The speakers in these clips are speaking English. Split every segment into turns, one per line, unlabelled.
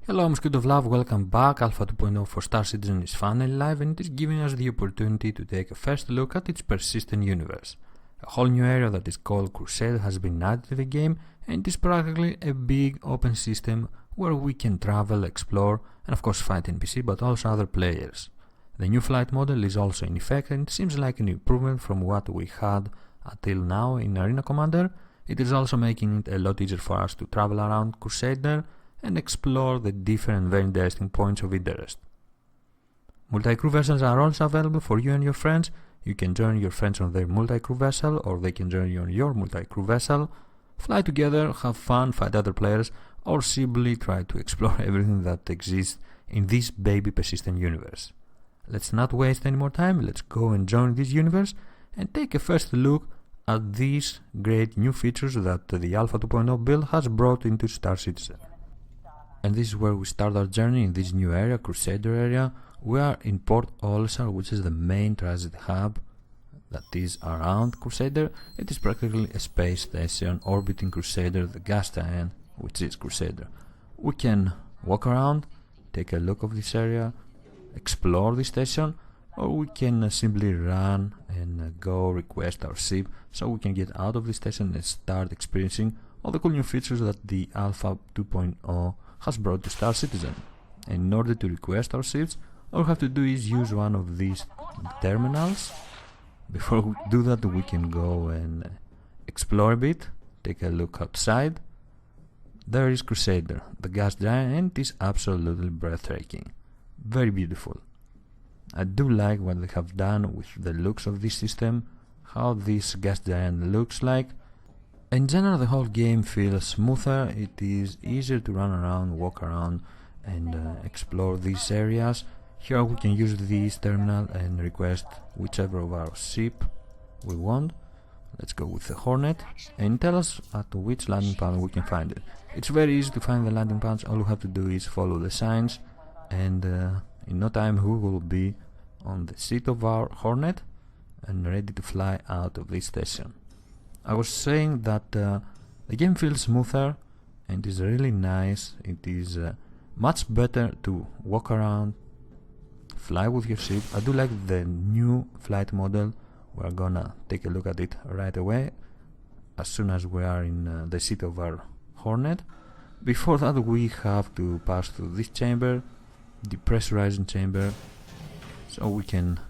Hello Mosquito of Love, welcome back. Alpha 2.0 for Star Citizen is finally live and it is giving us the opportunity to take a first look at its persistent universe. A whole new area that is called Crusader has been added to the game and it is practically a big open system where we can travel, explore and of course fight NPC but also other players. The new flight model is also in effect and it seems like an improvement from what we had until now in Arena Commander. It is also making it a lot easier for us to travel around Crusader and explore the different very interesting points of interest. Multi-crew vessels are also available for you and your friends. You can join your friends on their multi-crew vessel or they can join you on your multi-crew vessel. Fly together, have fun, fight other players or simply try to explore everything that exists in this baby persistent universe. Let's not waste any more time, let's go and join this universe and take a first look at these great new features that the Alpha 2.0 build has brought into Star Citizen. And this is where we start our journey in this new area, Crusader area. We are in Port Olisar, which is the main transit hub that is around Crusader. It is practically a space station orbiting Crusader, the gas giant, which is Crusader. We can walk around, take a look of this area, explore the station, or we can simply run and go request our ship so we can get out of the station and start experiencing all the cool new features that the Alpha 2.0 has brought to Star Citizen. And in order to request our ships, all we have to do is use one of these terminals. Before we do that, we can go and explore a bit, take a look outside. There is Crusader, the gas giant, and it is absolutely breathtaking. Very beautiful. I do like what they have done with the looks of this system, how this gas giant looks like. In general, the whole game feels smoother, it is easier to run around, walk around and explore these areas. Here we can use this terminal and request whichever of our ship we want. Let's go with the Hornet and tell us at which landing pad we can find it. It's very easy to find the landing pads, all we have to do is follow the signs and in no time we will be on the seat of our Hornet and ready to fly out of this station. I was saying that the game feels smoother and is really nice. It is much better to walk around, fly with your ship. I do like the new flight model. We're gonna take a look at it right away as soon as we are in the seat of our Hornet. Before that we have to pass through this chamber, the pressurizing chamber, so we can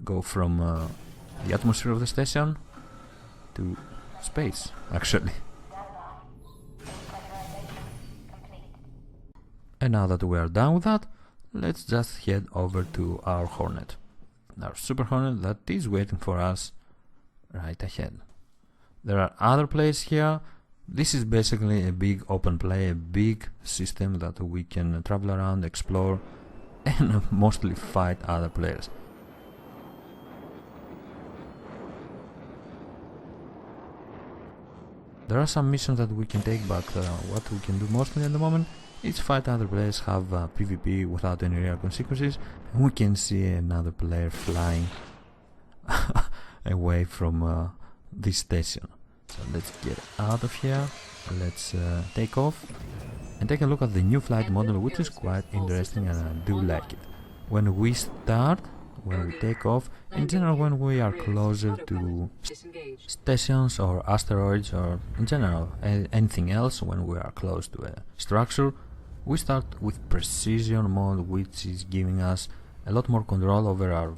go from the atmosphere of the station to space, actually. And now that we are done with that, let's just head over to our Hornet, our Super Hornet that is waiting for us right ahead. There are other players here. This is basically a big open play, a big system that we can travel around, explore and mostly fight other players. There are some missions that we can take, but what we can do mostly at the moment is fight other players, have PvP without any real consequences, and we can see another player flying away from this station. So let's get out of here, let's take off and take a look at the new flight model, which is quite interesting and I do like it. When we start, when we take off, in general when we are closer to stations or asteroids or in general anything else, when we are close to a structure, we start with precision mode, which is giving us a lot more control over our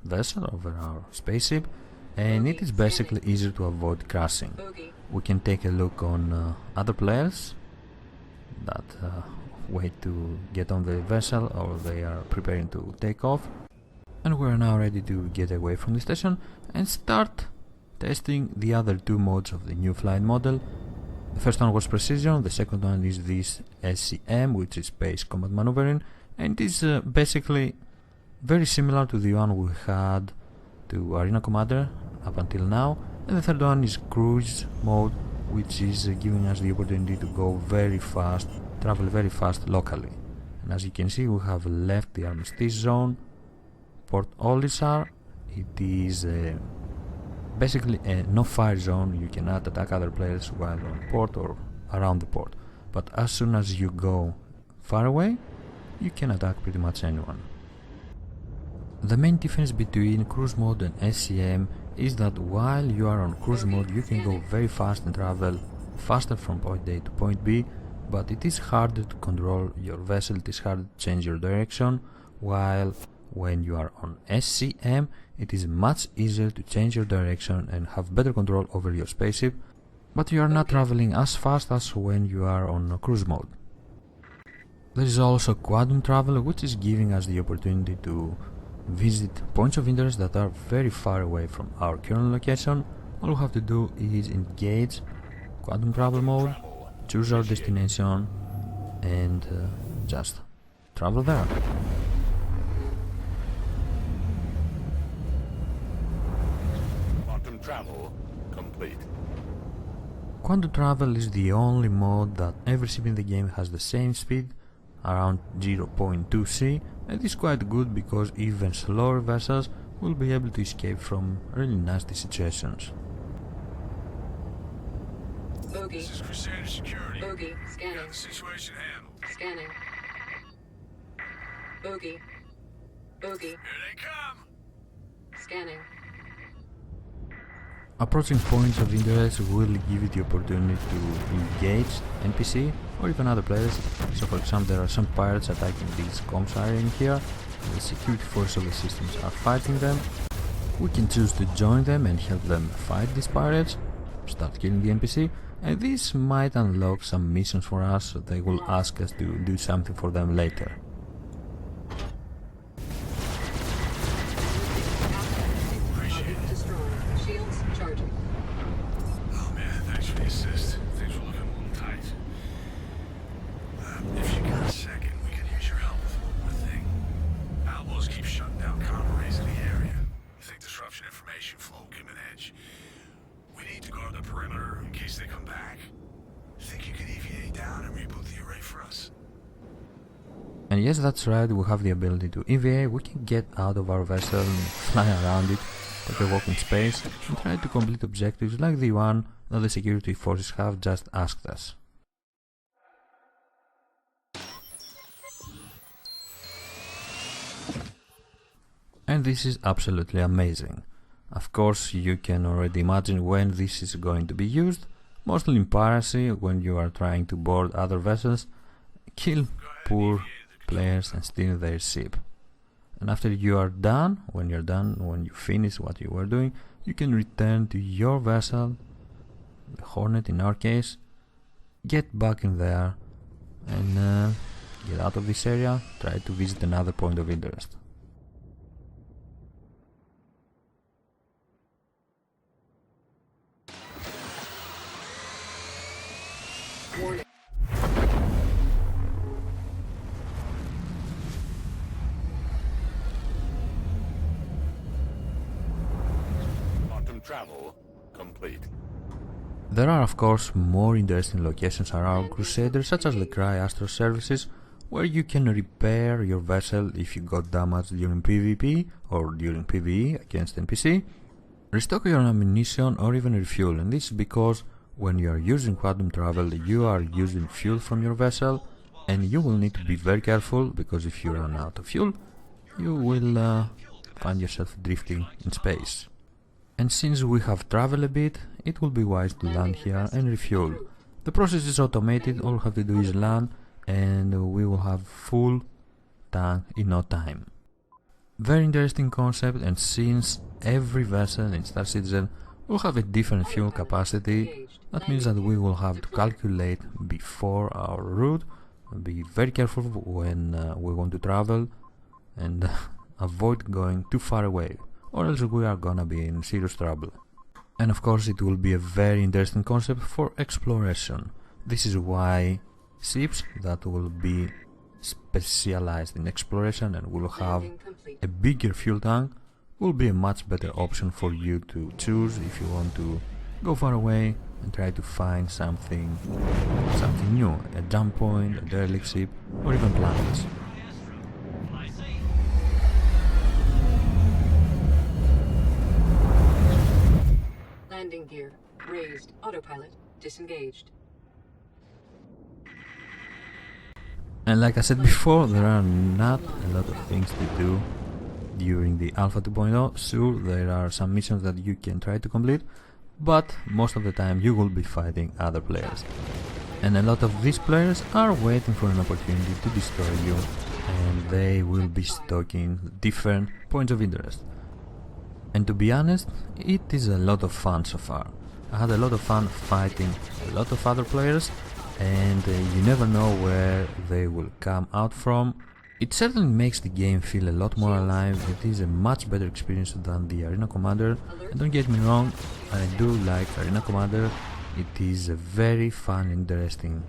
vessel, over our spaceship, and it is basically easier to avoid crashing. We can take a look on other players that wait to get on the vessel or they are preparing to take off. And we are now ready to get away from the station and start testing the other two modes of the new flight model. The first one was precision, the second one is this SCM, which is Space Combat Maneuvering, and it is basically very similar to the one we had to Arena Commander up until now. And the third one is Cruise mode, which is giving us the opportunity to go very fast, travel very fast locally. And as you can see, we have left the Armistice Zone, Port Olisar. It is basically a no-fire zone. You cannot attack other players while on port or around the port. But as soon as you go far away, you can attack pretty much anyone. The main difference between cruise mode and SCM is that while you are on cruise mode you can go very fast and travel faster from point A to point B, but it is harder to control your vessel, it is harder to change your direction, while when you are on SCM it is much easier to change your direction and have better control over your spaceship, but you are not traveling as fast as when you are on cruise mode. There is also quantum travel, which is giving us the opportunity to visit points of interest that are very far away from our current location. All we have to do is engage quantum travel mode, choose our destination, and just travel there.
Quantum travel complete.
Quantum travel is the only mode that every ship in the game has the same speed, around 0.2 c, and it's quite good because even slower vessels will be able to escape from really nasty situations.
Bogey.
This is Crusader security.
Bogey. Scanning.
Got the situation handled.
Scanning. Bogey. Bogey.
Here they come.
Scanning.
Approaching points of interest will give you the opportunity to engage NPC or even other players. So for example, there are some pirates attacking these comms area in here. The security forces of the systems are fighting them. We can choose to join them and help them fight these pirates, start killing the NPC, and this might unlock some missions for us, so they will ask us to do something for them later.
Oh man, thanks for the assist. Things were looking a little tight. If you got a second, we could use your help with one more thing. Outlaws keep shutting down comm arrays in the area. We think disruption information flow will give them an edge. We need to guard the perimeter in case they come back. Think you could EVA down and reboot the array for us?
And yes, that's right, we have the ability to EVA. We can get out of our vessel and fly around it, take a walk in space, and try to complete objectives like the one that the security forces have just asked us. And this is absolutely amazing. Of course, you can already imagine when this is going to be used, mostly in piracy, when you are trying to board other vessels, kill poor players and steal their ship. And after you are done, when you finish what you were doing, you can return to your vessel, the Hornet in our case, get back in there and get out of this area, try to visit another point of interest.
Warning.
Quantum travel complete.
There are of course more interesting locations around Crusader, such as the Cry Astro services, where you can repair your vessel if you got damaged during PvP or during PvE against NPC, restock your ammunition or even refuel, and this is because when you are using quantum travel you are using fuel from your vessel, and you will need to be very careful because if you run out of fuel you will find yourself drifting in space. And since we have traveled a bit, it will be wise to land here and refuel. The process is automated, all we have to do is land and we will have full tank in no time. Very interesting concept, and since every vessel in Star Citizen will have a different fuel capacity, that means that we will have to calculate before our route, be very careful when we want to travel and avoid going too far away, or else we are gonna be in serious trouble. And of course it will be a very interesting concept for exploration. This is why ships that will be specialized in exploration and will have a bigger fuel tank will be a much better option for you to choose if you want to go far away and try to find something new, a jump point, a derelict ship, or even planets.
Landing gear raised. Autopilot disengaged.
And like I said before, there are not a lot of things to do during the Alpha 2.0. Sure, there are some missions that you can try to complete, but most of the time you will be fighting other players. And a lot of these players are waiting for an opportunity to destroy you, and they will be stalking different points of interest. And to be honest, it is a lot of fun so far. I had a lot of fun fighting a lot of other players, and you never know where they will come out from. It certainly makes the game feel a lot more alive. It is a much better experience than the Arena Commander, and don't get me wrong, I do like Arena Commander. It is a very fun, interesting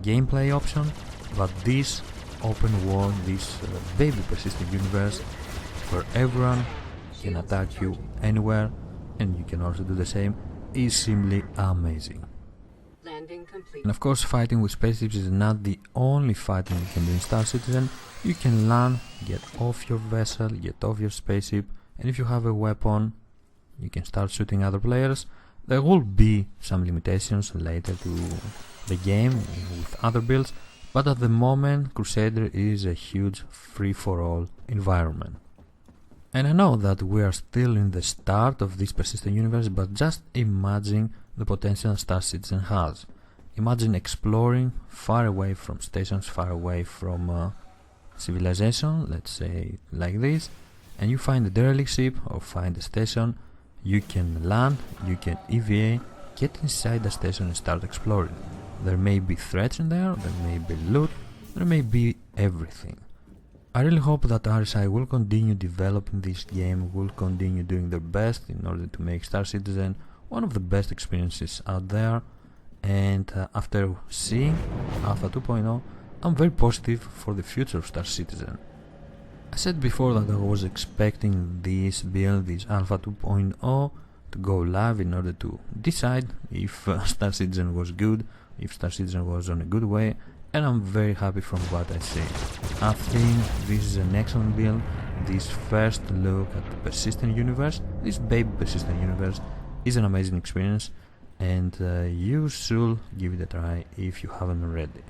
gameplay option, but this open world, this baby persistent universe where everyone can attack you anywhere and you can also do the same, is simply amazing.
Landing complete.
And of course, fighting with spaceships is not the only fighting you can do in Star Citizen. You can land, get off your vessel, get off your spaceship, and if you have a weapon, you can start shooting other players. There will be some limitations later to the game with other builds, but at the moment, Crusader is a huge free-for-all environment. And I know that we are still in the start of this persistent universe, but just imagine the potential Star Citizen has. Imagine exploring far away from stations, far away from civilization, let's say like this, and you find a derelict ship or find a station. You can land, you can EVA, get inside the station and start exploring. There may be threats in there may be loot, there may be everything. I really hope that RSI will continue developing this game, will continue doing their best in order to make Star Citizen one of the best experiences out there. And after seeing Alpha 2.0, I'm very positive for the future of Star Citizen. I said before that I was expecting this build, this Alpha 2.0, to go live in order to decide if Star Citizen was good, if Star Citizen was on a good way, and I'm very happy from what I see. I think this is an excellent build. This first look at the persistent universe, this baby persistent universe, is an amazing experience, and you should give it a try if you haven't already.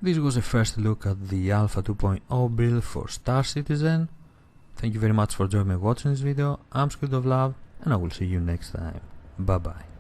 This was a first look at the Alpha 2.0 build for Star Citizen. Thank you very much for joining me watching this video. I'm Squid of Love, and I will see you next time. Bye bye.